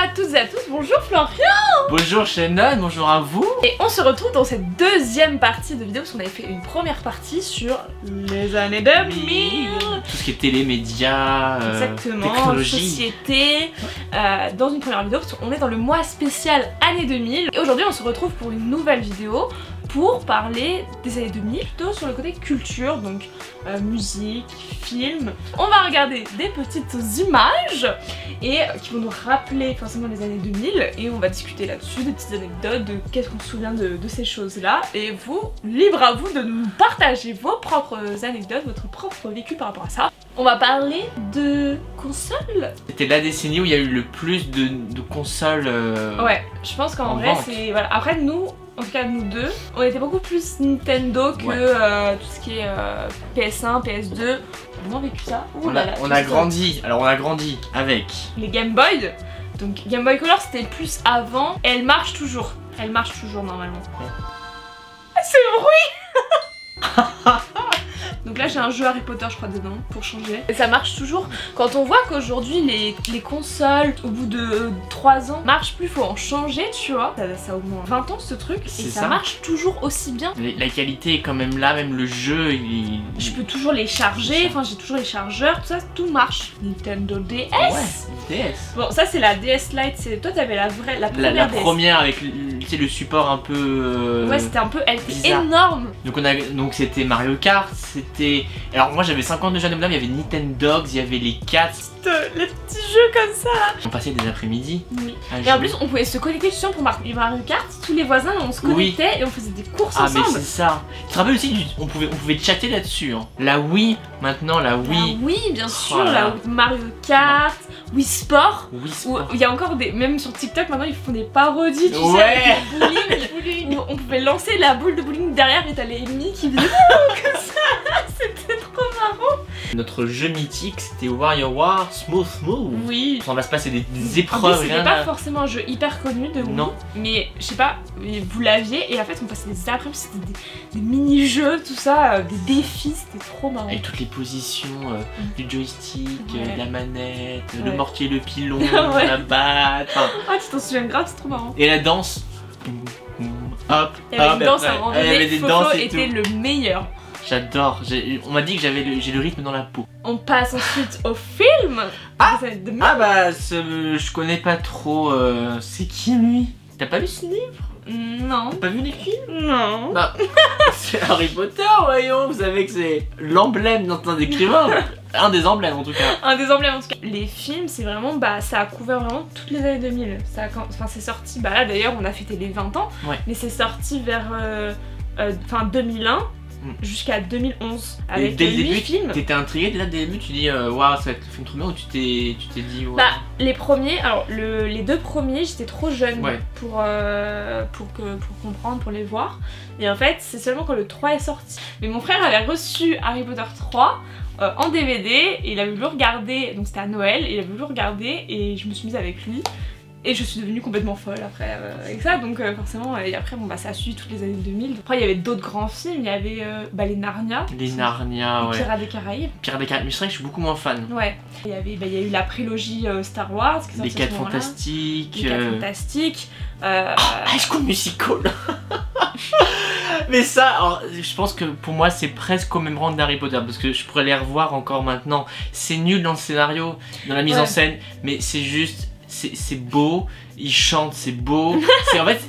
à toutes et à tous, bonjour Florian. Bonjour Shannon, bonjour à vous. Et on se retrouve dans cette deuxième partie de vidéo parce qu'on avait fait une première partie sur les années 2000. Tout ce qui est télé, médias, technologie, société, dans une première vidéo parce qu'on est dans le mois spécial années 2000. Et aujourd'hui on se retrouve pour une nouvelle vidéo pour parler des années 2000, plutôt sur le côté culture, donc musique, film. On va regarder des petites images et qui vont nous rappeler forcément les années 2000 et on va discuter là-dessus, des petites anecdotes, de qu'est-ce qu'on se souvient de ces choses-là. Et vous, libre à vous de nous partager vos propres anecdotes, votre propre vécu par rapport à ça. On va parler de consoles. C'était la décennie où il y a eu le plus de consoles. Ouais, je pense qu'en vrai c'est... Voilà. Après nous, en tout cas nous deux, on était beaucoup plus Nintendo que tout ce qui est PS1, PS2. On a moins vécu ça. On a grandi, alors on a grandi avec les Game Boy. Donc Game Boy Color c'était plus avant. Et elle marche toujours. Elle marche toujours normalement. C'est le bruit. Donc là j'ai un jeu Harry Potter je crois dedans pour changer. Et ça marche toujours. Quand on voit qu'aujourd'hui les consoles au bout de 3 ans marchent plus, faut en changer tu vois. Ça a au moins 20 ans ce truc et ça marche toujours aussi bien. La qualité est quand même là, même le jeu Je peux toujours les charger, enfin j'ai toujours les chargeurs, tout ça, tout marche. Nintendo DS. Ouais, DS. Bon ça c'est la DS Lite, toi t'avais la première la DS. première avec le support un peu... ouais c'était un peu, elle était bizarre. Énorme. Donc c'était Mario Kart, c'était... Alors moi j'avais 50 jeux il y avait Nintendogs, il y avait les Cats. Les petits jeux comme ça là. On passait des après-midi. Oui. Et en plus on pouvait se connecter justement pour Mario Kart, tous les voisins on se connectait et on faisait des courses ensemble. Ah mais c'est ça. Tu te rappelles aussi, on pouvait chatter là-dessus hein. La Wii, maintenant la Wii. La Wii bien sûr, la Mario Kart, Wii Sport. Wii Sport. Il y a encore des... Même sur TikTok maintenant ils font des parodies tu sais, avec le bowling. On pouvait lancer la boule de bowling derrière et t'as les ennemis qui faisaient comme ça. C'était trop marrant. Notre jeu mythique c'était WarioWare Smooth Move. Oui. On va se passer des épreuves. C'était pas forcément un jeu hyper connu de Wii. Non. Mais je sais pas, vous l'aviez et en fait on passait des après-midi, c'était des mini-jeux, tout ça, des défis, c'était trop marrant. Avec toutes les positions du joystick, de la manette, le mortier, le pilon, la batte. Ah tu t'en souviens grave, c'est trop marrant. Et la danse. Hop, il y avait une danse à un moment donné, Fofo était le meilleur. J'adore, on m'a dit que j'ai le rythme dans la peau. On passe ensuite au film. Ah bah je connais pas trop, c'est qui lui? T'as pas vu ce livre? Non. T'as pas vu les films? Non. Bah, c'est Harry Potter voyons, vous savez que c'est l'emblème d'un écrivain. Un des emblèmes en tout cas. Un des emblèmes en tout cas. Les films c'est vraiment, ça a couvert vraiment toutes les années 2000. Enfin c'est sorti, là d'ailleurs on a fêté les 20 ans. Mais c'est sorti vers 2001. Jusqu'à 2011 avec dès le début, films. T'étais intriguée déjà dès le début, tu dis waouh ça va être le film trop bien ou tu t'es dit wow. Les premiers, alors les deux premiers j'étais trop jeune pour comprendre, pour les voir. Et en fait c'est seulement quand le 3 est sorti. Mais mon frère avait reçu Harry Potter 3 en DVD et il avait voulu regarder, donc c'était à Noël, et il avait voulu regarder et je me suis mise avec lui. Et je suis devenue complètement folle après avec ça, donc forcément, et après ça a suivi toutes les années 2000. Après il y avait d'autres grands films, il y avait les Narnia. Les Narnia, ouais. Pirates des Caraïbes. Pirates des Caraïbes, mais c'est vrai que je suis beaucoup moins fan. Ouais. Il y a eu la prélogie Star Wars qui est sortie. Les 4 Fantastiques. Les 4 Fantastiques. High School Musical. Mais ça, alors, je pense que pour moi c'est presque au même rang d'Harry Potter parce que je pourrais les revoir encore maintenant. C'est nul dans le scénario, dans la mise en scène, mais c'est juste... C'est beau, il chante, c'est beau. En fait,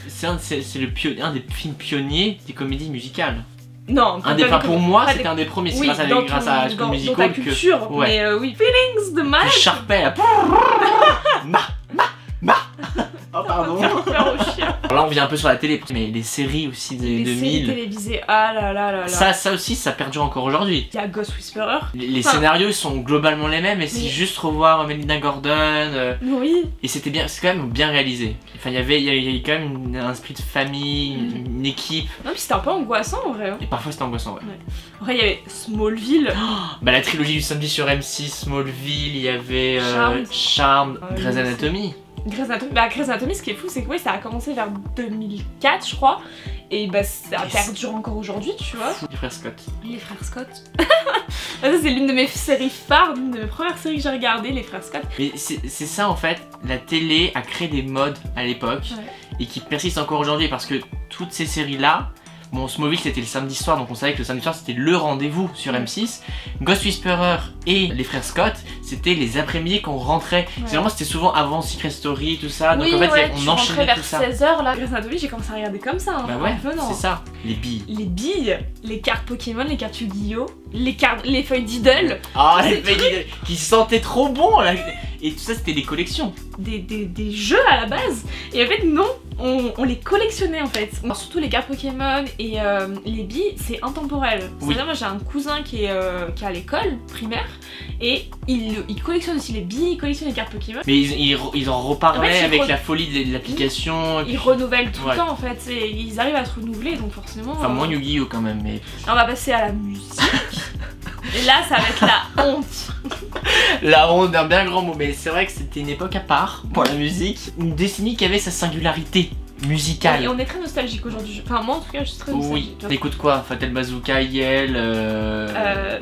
c'est un des films pionniers des comédies musicales. Non, pour moi, c'était un des premiers. C'est grâce à High School Musical que. Culture, mais oui. Feelings de Mike. Sharpay là. Oh pardon. Là on vient un peu sur la télé, mais les séries aussi des 2000. Les séries télévisées, ah là là là là. Ça aussi, ça perdure encore aujourd'hui. Il y a Ghost Whisperer. Les scénarios sont globalement les mêmes, et c'est juste revoir Melinda Gordon. Oui. Et c'était bien, c'est quand même bien réalisé. Enfin, il y avait quand même un esprit de famille, une équipe. Non, puis c'était un peu angoissant en vrai. Et parfois c'était angoissant, ouais. Après, il y avait Smallville. La trilogie du samedi sur M6, Smallville, il y avait Charmed, Grey's Anatomy. Grey's Anatomy, ce qui est fou, c'est que oui, ça a commencé vers 2004, je crois, et bah ça perdure encore aujourd'hui, tu vois. Les frères Scott. Les frères Scott. Ça, c'est l'une de mes séries phares, l'une de mes premières séries que j'ai regardées, les frères Scott. Mais c'est ça en fait, la télé a créé des modes à l'époque et qui persistent encore aujourd'hui parce que toutes ces séries-là. Bon, Smallville c'était le samedi soir, donc on savait que le samedi soir c'était le rendez-vous sur M6. Ghost Whisperer et les frères Scott, c'était les après-midi qu'on rentrait. C'est vraiment, c'était souvent avant Secret Story, tout ça. Donc oui, en fait, on enchaînait vers tout ça. 16h, là, Grey's Anatomy, j'ai commencé à regarder comme ça. Hein, bah ouais, c'est ça. Les billes. Les billes, les cartes Pokémon, les cartes Yu-Gi-Oh, les feuilles Diddle. Ah, les feuilles Diddle qui sentaient trop bon là. Et tout ça, c'était des collections. Des jeux à la base. Et en fait, non, on les collectionnait en fait. Surtout les cartes Pokémon et les billes, c'est intemporel. C'est-à-dire, moi j'ai un cousin qui est à l'école primaire et il collectionne aussi les billes, il collectionne les cartes Pokémon. Mais ils en reparlaient avec la folie de l'application. Ils renouvellent tout le temps en fait. Ils arrivent à se renouveler donc forcément. Enfin, moins Yu-Gi-Oh quand même. Mais... On va passer à la musique. Et là, ça va être la honte. La honte d'un bien grand mot, mais c'est vrai que c'était une époque à part pour la musique. Une décennie qui avait sa singularité musicale. Et on est très nostalgique aujourd'hui. Enfin, moi en tout cas, je suis très nostalgique. Oui, t'écoutes quoi? Fatal Bazooka, Yel,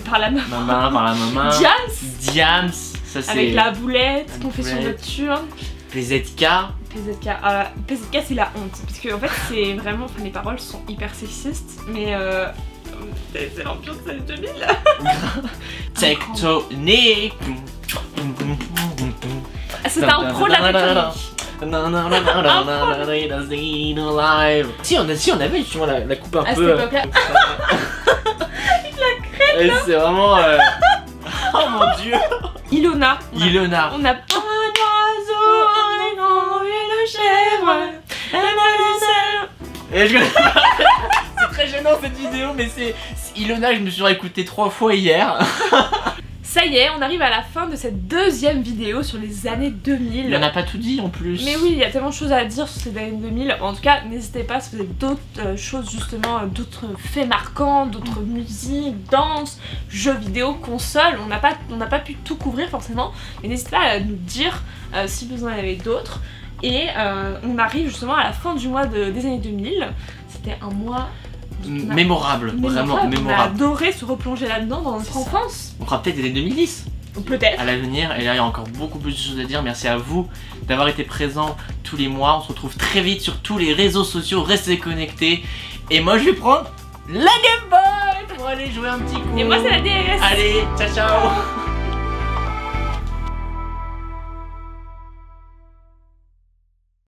par la maman. Par la maman. Diams, ça c'est. Avec la boulette qu'on fait sur notre turn. PZK. PZK, c'est la honte. Parce que en fait, c'est vraiment. Enfin, les paroles sont hyper sexistes, mais. C'est l'ambiance des années 2000. Tectonique. C'est un pro de la tectonique. Si on avait justement la coupe un à peu. Cette époque-là. La crête. C'est vraiment. Oh mon dieu. Ilona. On a pas un oiseau, un aignan, une chèvre. Et je connais pas. C'est très gênant cette vidéo, mais c'est Ilona, je me suis réécouté 3 fois hier. Ça y est, on arrive à la fin de cette deuxième vidéo sur les années 2000. On n'a pas tout dit en plus. Mais oui, il y a tellement de choses à dire sur ces années 2000. En tout cas, n'hésitez pas si vous avez d'autres choses justement, d'autres faits marquants, d'autres musiques, danses, jeux vidéo, consoles. On n'a pas pu tout couvrir forcément, mais n'hésitez pas à nous dire si vous en avez d'autres. Et on arrive justement à la fin du mois des années 2000. C'était un mois... mémorable, vraiment mémorable. On a adoré se replonger là-dedans dans notre enfance. On fera peut-être des années 2010. Peut-être. À l'avenir, et là il y a encore beaucoup plus de choses à dire. Merci à vous d'avoir été présents tous les mois. On se retrouve très vite sur tous les réseaux sociaux. Restez connectés. Et moi je vais prendre la Game Boy pour aller jouer un petit coup. Et moi c'est la DS. Allez, ciao ciao.